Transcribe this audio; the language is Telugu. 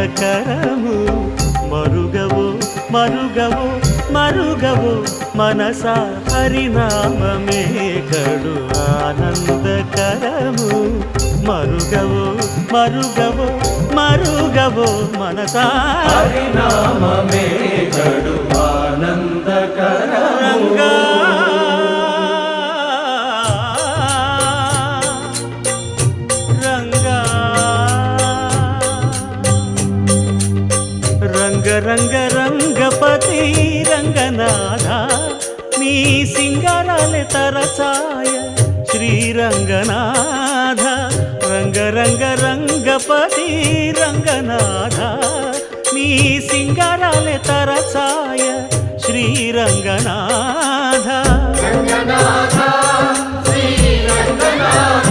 ఆనందకరము మరుగవో మరుగవో మరుగవో మనసా హరినామమే కడు ఆనందకరము మరుగవో మరుగవో మరుగవో మనసా హరినామమే కడు ఆనందకరము రంగ రంగ రంగపతి రంగనాథ నీ సింగారాలే తరచాయ శ్రీరంగనాథ రంగ రంగ రంగపతి రంగనాథ నీ సింగారాలే తరచాయ శ్రీరంగనాథ రంగనాథ శ్రీరంగనాథ